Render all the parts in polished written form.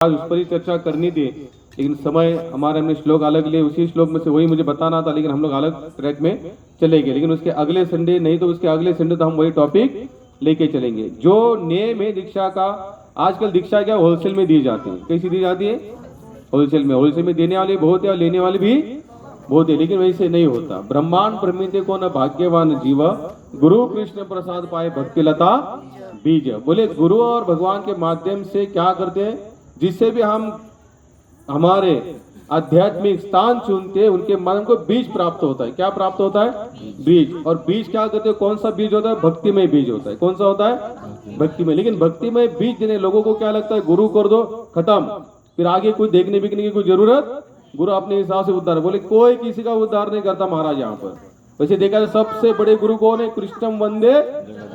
आज उस पर ही चर्चा करनी थी, लेकिन समय हमारे हमने श्लोक अलग लिए, उसी श्लोक में से वही मुझे बताना था, लेकिन हम लोग अलग ट्रैक में चले गए। लेकिन उसके अगले संडे नहीं तो उसके अगले संडे तो हम वही टॉपिक लेके चलेंगे। जो नेम है दीक्षा का, आजकल दीक्षा क्या होलसेल में दी जाती है। कैसी दी जाती है? होलसेल में। होलसेल में देने वाले बहुत है और लेने वाले भी बहुत है, लेकिन वैसे नहीं होता। ब्रह्मांड प्रमिते को न भाग्यवान जीव, गुरु कृष्ण प्रसाद पाए भक्ति लता बीज। बोले गुरु और भगवान के माध्यम से क्या करते हैं, जिससे भी हम हमारे आध्यात्मिक स्थान चुनते हैं, उनके मन को बीज प्राप्त होता है। क्या प्राप्त होता है? बीज। और बीज क्या कहते हैं? कौन सा बीज होता है? भक्तिमय बीज होता है। कौन सा होता है? भक्तिमय। लेकिन भक्तिमय बीज देने लोगों को क्या लगता है? गुरु कर दो, खत्म, फिर आगे कोई देखने बिकने की कोई जरूरत, गुरु अपने हिसाब से उद्धार। बोले कोई किसी का उद्धार नहीं करता महाराज यहाँ पर। वैसे देखा जाए सबसे बड़े गुरु कौन है? कृष्णम वंदे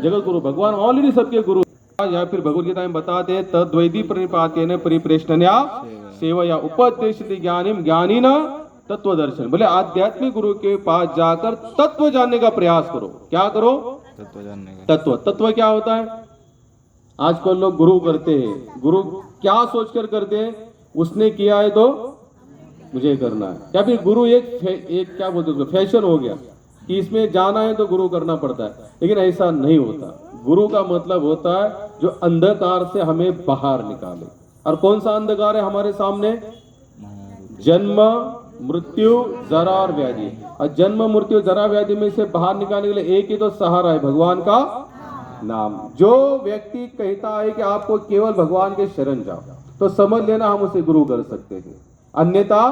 जगत गुरु। भगवान ऑलरेडी सबके गुरु। या फिर भगवद गीता में बताते हैं तद्वैदी प्रणिपातेन परिप्रेषणया सेवया उपदेशति ज्ञानिम ज्ञानिना तत्व दर्शन। बोले आध्यात्मिक गुरु के पास जाकर तत्व जानने का प्रयास करो। क्या करो? तत्व जानने का। तत्व क्या होता है? आजकल लोग गुरु करते हैं, गुरु क्या सोचकर करते हैं? उसने किया है तो मुझे करना है। या फिर गुरु एक क्या बोलते हैं, फैशन हो गया कि इसमें जाना है तो गुरु करना पड़ता है। लेकिन ऐसा नहीं होता। गुरु का मतलब होता है जो अंधकार से हमें बाहर निकाले। और कौन सा अंधकार है हमारे सामने? जन्म मृत्यु जरा और व्याधि। और जन्म मृत्यु जरा व्याधि में से बाहर निकालने के लिए एक ही तो सहारा है, भगवान का नाम। जो व्यक्ति कहता है कि आपको केवल भगवान के शरण जाओ, तो समझ लेना हम उसे गुरु कर सकते हैं, अन्यथा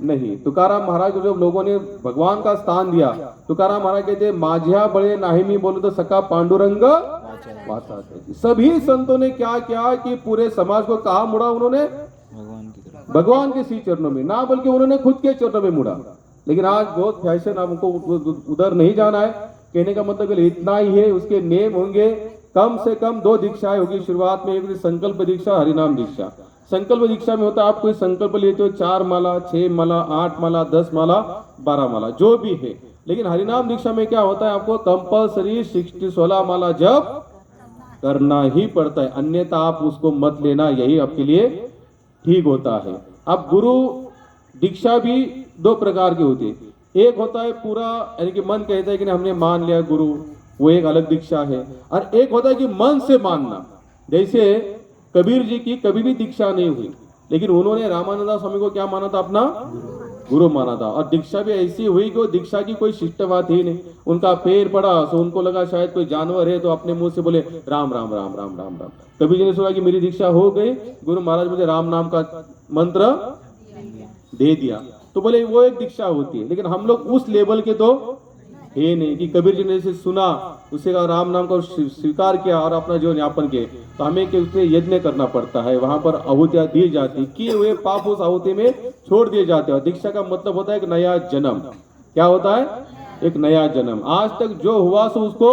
नहीं। तुकाराम महाराज को जब लोगों ने भगवान का स्थान दिया, तुकाराम महाराज कहते माझ्या बड़े नाहिमी बोले तो सका पांडुरंग वाचा। सभी संतों ने क्या किया कि पूरे समाज को कहा मुड़ा उन्होंने? भगवान के श्री चरणों में, ना बल्कि उन्होंने खुद के चरणों में मुड़ा। लेकिन आज बहुत फैशन, हमको उधर नहीं जाना है। कहने का मतलब इतना ही है। उसके नेम होंगे कम से कम 2 दीक्षाएं होगी शुरुआत में। एक संकल्प दीक्षा, हरिनाम दीक्षा। संकल्प दीक्षा में होता है आप कोई संकल्प लेते हो, 4 माला, 6 माला, 8 माला, 10 माला, 12 माला, जो भी है। लेकिन हरिनाम दीक्षा में क्या होता है? आपको कंपल्सरी 16 माला जप करना ही पड़ता है, अन्यथा आप उसको मत लेना, यही आपके लिए ठीक होता है। अब गुरु दीक्षा भी 2 प्रकार की होती है। एक होता है पूरा, यानी कि मन कहता है कि हमने मान लिया गुरु, वो एक अलग दीक्षा है। और एक होता है कि मन से मानना। जैसे कबीर जी की कभी भी दीक्षा नहीं हुई, लेकिन उन्होंने रामानंद स्वामी को क्या माना था? अपना गुरु माना था। और दीक्षा भी ऐसी हुई कि दीक्षा की कोई शिष्ट बात ही नहीं। उनका पैर पड़ा तो उनको लगा शायद कोई जानवर है, तो अपने मुंह से बोले राम राम राम राम राम राम। कभी जी ने सुना कि मेरी दीक्षा हो गई, गुरु महाराज मुझे राम नाम का मंत्र दे दिया, तो बोले वो एक दीक्षा होती है। लेकिन हम लोग उस लेवल के तो है नहीं कि कबीर जी ने इसे सुना, उसे का राम नाम को स्वीकार किया और अपना जीवन यापन किए। तो हमें उससे यज्ञ करना पड़ता है, वहां पर आहुतियां दी जाती, किए हुए पाप उस आहुति में छोड़ दिए जाते हैं। दीक्षा का मतलब होता है एक नया जन्म। क्या होता है? एक नया जन्म। आज तक जो हुआ सो उसको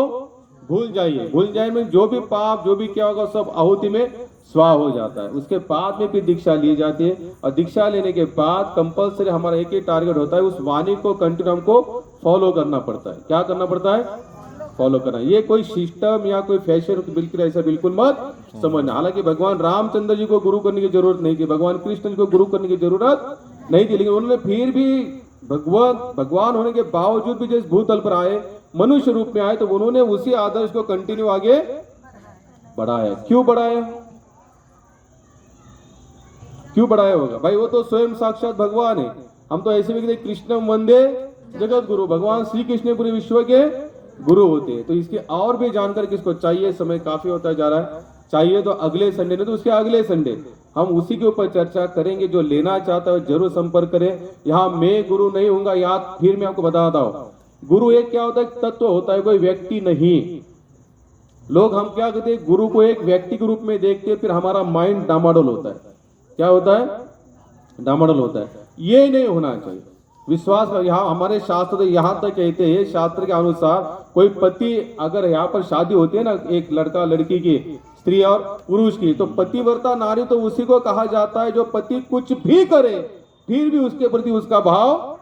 भूल जाइए। भूल जाए में जो भी पाप जो भी क्या होगा सब आहुति में स्वाह हो जाता है। उसके बाद में फिर दीक्षा ली जाती है। और दीक्षा लेने के बाद कंपल्सरी हमारा एक ही टारगेट होता है, उस वाणी को कंटिन्यू हमको फॉलो करना पड़ता है। क्या करना पड़ता है? फॉलो करना। ये कोई सिस्टम या कोई फैशन बिल्कुल ऐसा बिल्कुल मत समझना। हालांकि भगवान रामचंद्र जी को गुरु करने की जरूरत नहीं थी, भगवान कृष्ण जी को गुरु करने की जरूरत नहीं थी, लेकिन उन्होंने फिर भी भगवान होने के बावजूद भी जिस भूतल पर आए, मनुष्य रूप में आए, तो उन्होंने उसी आदर्श को कंटिन्यू आगे बढ़ाया। क्यों बढ़ाया? क्यों बढ़ाया होगा भाई? वो तो स्वयं साक्षात भगवान है। हम तो ऐसे भी कृष्णम वंदे जगत गुरु, भगवान श्री कृष्ण पूरे विश्व के गुरु होते हैं। तो इसके और भी जानकर किसको चाहिए? समय काफी होता जा रहा है, चाहिए तो अगले संडे, नहीं तो उसके अगले संडे हम उसी के ऊपर चर्चा करेंगे। जो लेना चाहता है जरूर संपर्क करें। यहाँ मैं गुरु नहीं हूंगा, याद फिर मैं आपको बताता हूँ। गुरु एक क्या होता है? तत्व होता है, कोई व्यक्ति नहीं। लोग हम क्या कहते हैं? गुरु को एक व्यक्ति के रूप में देखते हैं, फिर हमारा माइंड डामाडोल होता है। क्या होता है? डामाडोल होता है। ये नहीं होना चाहिए। विश्वास कर, यहाँ हमारे शास्त्र तो यहाँ तक कहते हैं, शास्त्र के अनुसार कोई पति, अगर यहाँ पर शादी होती है ना, एक लड़का लड़की की, स्त्री और पुरुष की, तो पतिव्रता नारी तो उसी को कहा जाता है जो पति कुछ भी करे फिर भी उसके प्रति उसका भाव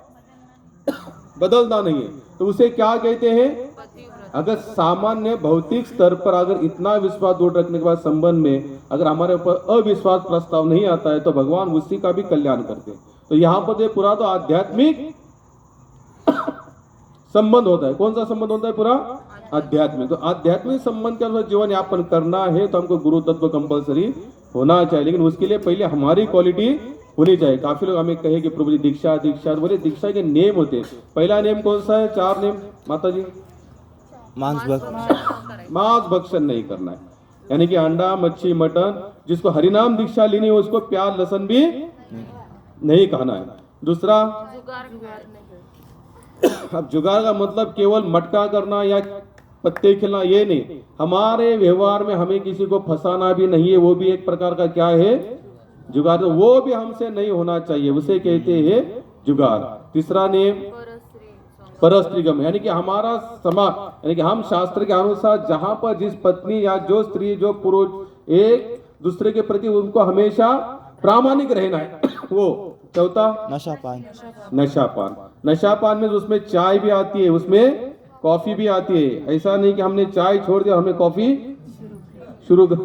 बदलता नहीं है, तो उसे क्या कहते हैं? अगर सामान्य भौतिक स्तर पर अगर इतना विश्वास जोड़ रखने के बाद संबंध में अगर हमारे ऊपर अविश्वास प्रस्ताव नहीं आता है तो भगवान उसी का भी कल्याण करते हैं। तो यहाँ पर जो पूरा तो आध्यात्मिक संबंध होता है। कौन सा संबंध होता है? पूरा आध्यात्मिक। तो आध्यात्मिक संबंध के अनुसार जीवन यापन करना है तो हमको गुरु तत्व कंपलसरी होना चाहिए, लेकिन उसके लिए पहले हमारी क्वालिटी होनी चाहिए। काफी लोग हमें कहे कि प्रभु जी दीक्षा दीक्षा, बोले दीक्षा के नेम होते हैं। पहला नेम कौन सा है? 4 नेम माता जी। मांस भक्षण नहीं करना है, यानी कि अंडा मच्छी मटन। जिसको हरिनाम दीक्षा लेनी है उसको प्याज लहसुन भी नहीं खाना है। दूसरा, अब जुगाड़ का मतलब केवल मटका करना या पत्ते खिलाना ये नहीं, हमारे व्यवहार में हमें किसी को फंसाना भी नहीं है, वो भी एक प्रकार का क्या है? जुगाड़। तो वो भी हमसे नहीं होना चाहिए, उसे कहते हैं जुगाड़। तीसरा नेम परस्त्रीगम, यानी कि हमारा समाज, यानी कि हम शास्त्र के अनुसार जहां पर जिस पत्नी या जो स्त्री जो पुरुष एक दूसरे के प्रति उनको हमेशा प्रामाणिक रहना है। वो चौथा नशापान। नशापान, नशापान में उसमें चाय भी आती है, उसमें कॉफी भी आती है। ऐसा नहीं कि हमने चाय छोड़ दिया हमें कॉफी शुरू कर,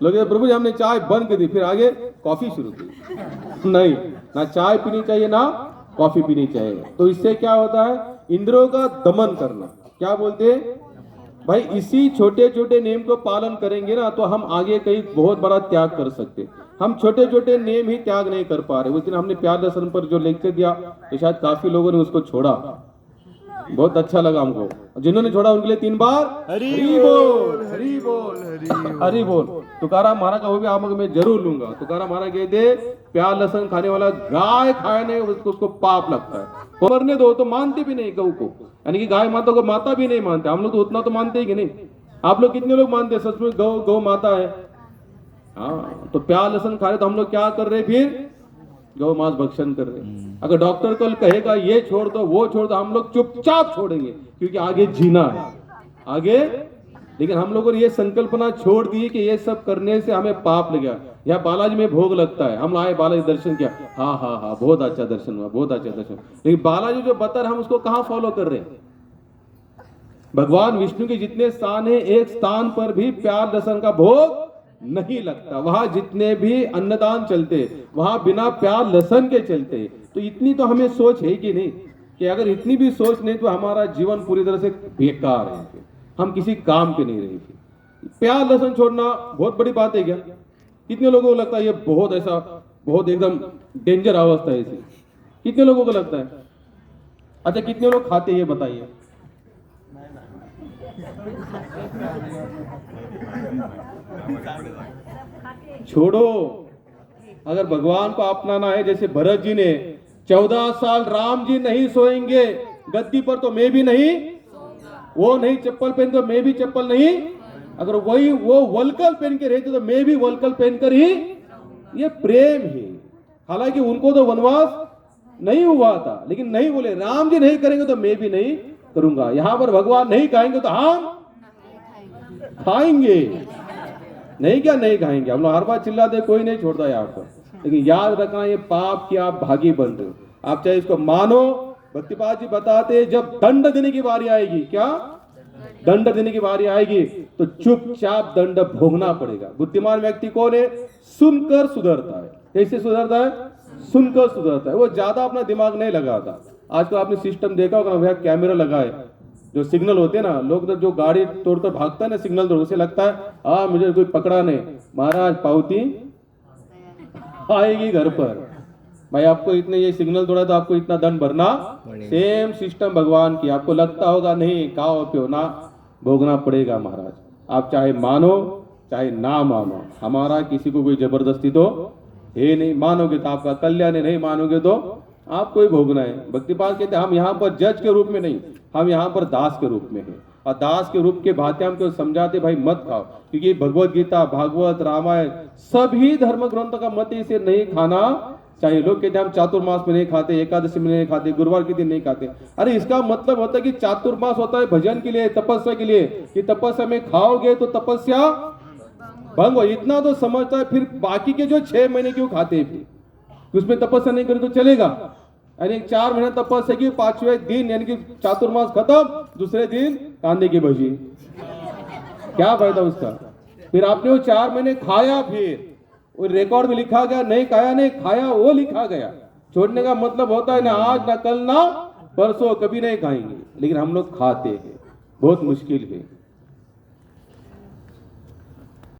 लोग प्रभु जी हमने चाय बंद कर दी फिर आगे कॉफी शुरू की। नहीं, ना चाय पीनी चाहिए ना कॉफी पीनी चाहिए। तो इससे क्या होता है? इंद्रियों का दमन करना। क्या बोलते हैं भाई? इसी छोटे छोटे नियम को पालन करेंगे ना तो हम आगे कहीं बहुत बड़ा त्याग कर सकते। हम छोटे छोटे नियम ही त्याग नहीं कर पा रहे। उस दिन हमने प्यार दर्शन पर जो लेक्चर दिया तो शायद काफी लोगों ने उसको छोड़ा, बहुत अच्छा लगा हमको। जिन्होंने छोड़ा उनके लिए 3 बार हरि बोल, हरि बोल, हरि बोल। तुकाराम महाराज का वो भी आप मैं जरूर लूंगा। तुकाराम महाराज कहते प्याज लहसुन खाने वाला गाय खाने उसको पाप लगता है। मरने दो तो मानते भी नहीं गौ को, यानी कि गाय माता को माता भी नहीं मानते। हम लोग तो उतना तो मानते ही कि नहीं। आप लोग कितने लोग मानते हैं सच में गौ माता है? हाँ, तो प्याज लहसुन खा रहे तो हम लोग क्या कर रहे? फिर गौ मांस भक्षण कर रहे। अगर डॉक्टर कल कहेगा ये छोड़ दो वो छोड़ दो, हम लोग चुपचाप छोड़ेंगे क्योंकि आगे जीना है आगे। लेकिन हम लोगों ने ये संकल्पना छोड़ दी कि ये सब करने से हमें पाप लगेगा। या बालाजी में भोग लगता है, हम आए बालाजी दर्शन किया, हाँ हाँ हाँ बहुत अच्छा दर्शन हुआ, बहुत अच्छा दर्शन। लेकिन बालाजी जो बता रहे हम उसको कहाँ फॉलो कर रहे हैं? भगवान विष्णु के जितने स्थान है एक स्थान पर भी प्याज लहसुन का भोग नहीं लगता। वहां जितने भी अन्नदान चलते वहां बिना प्याज लहसुन के चलते। तो इतनी तो हमें सोच है कि नहीं? कि अगर इतनी भी सोच नहीं तो हमारा जीवन पूरी तरह से बेकार है, हम किसी काम के नहीं रहे। प्याज लहसुन छोड़ना बहुत बड़ी बात है क्या? कितने लोगों को लगता है ये बहुत ऐसा बहुत एकदम डेंजर अवस्था है ऐसी? कितने लोगों को लगता है? अच्छा, कितने लोग खाते हैं ये बताइए? छोड़ो। अगर भगवान को अपनाना है, जैसे भरत जी ने 14 साल राम जी नहीं सोएंगे गद्दी पर तो मैं भी नहीं, वो नहीं चप्पल पहन तो मैं भी चप्पल नहीं, अगर वही वो वलकल पहन के रहते तो मैं भी वलकल पहनकर ही। ये प्रेम है। हालांकि उनको तो वनवास नहीं हुआ था, लेकिन नहीं बोले राम जी नहीं करेंगे तो मैं भी नहीं करूंगा। यहां पर भगवान नहीं खाएंगे तो हम खाएंगे। नहीं क्या नहीं खाएंगे? हम लोग हर बार चिल्लाते कोई नहीं छोड़ता यहाँ पर। लेकिन याद रखना ये पाप की आप भागी बन रहे हो। आप चाहे इसको मानो, भक्तिपाद जी बताते जब दंड देने की बारी आएगी, क्या दंड देने की बारी आएगी तो चुपचाप दंड भोगना पड़ेगा। बुद्धिमान व्यक्ति कौन है? सुनकर सुधरता है। कैसे सुधरता है? सुनकर सुधरता है। वो ज्यादा अपना दिमाग नहीं लगाता। आजकल आपने सिस्टम देखा होगा भैया, कैमरा लगाए जो सिग्नल होते हैं ना, लोग तो जो गाड़ी तोड़कर भागता है ना सिग्नल तोड़, उसे लगता है मुझे कोई पकड़ा नहीं। महाराज पावती आएगी घर पर। भाई आपको इतने ये सिग्नल तोड़ा तो आपको इतना दंड भरना। सेम सिस्टम भगवान की। आपको लगता होगा नहीं, खाओ पियो ना, भोगना पड़ेगा महाराज। आप चाहे मानो चाहे ना मानो, हमारा किसी को कोई जबरदस्ती तो है नहीं। मानोगे तो आपका कल्याण है, नहीं मानोगे तो आपको ही भोगना है। भक्तिपाल कहते हम यहाँ पर जज के रूप में नहीं, हम यहाँ पर दास के रूप में हैं। और दास के रूप के भांति हमको समझाते भाई मत खाओ, क्योंकि भगवत गीता भागवत रामायण सभी धर्म ग्रंथों का मत इसे नहीं खाना चाहिए। लोग कहते हैं हम चातुर्मास में नहीं खाते, एकादशी में नहीं खाते, गुरुवार के दिन नहीं खाते। अरे इसका मतलब होता है कि चातुर्मास होता है भजन के लिए, तपस्या के लिए, कि तपस्या में खाओगे तो तपस्या भंग हो। इतना तो समझता है, फिर बाकी के जो 6 महीने क्यों खाते हैं? फिर उसमें तपस्या नहीं करें तो चलेगा? यानी 4 महीने तपस्या की, 5वें दिन यानी कि चातुर्मास खत्म, दूसरे दिन कांदे की भजी। क्या फायदा उसका? फिर आपने वो 4 महीने खाया, फिर वो रिकॉर्ड में लिखा गया, नहीं खाया नहीं खाया वो लिखा गया। छोड़ने का मतलब होता है ना आज ना कल ना परसों, कभी नहीं खाएंगे, लेकिन हम लोग खाते हैं, बहुत मुश्किल है।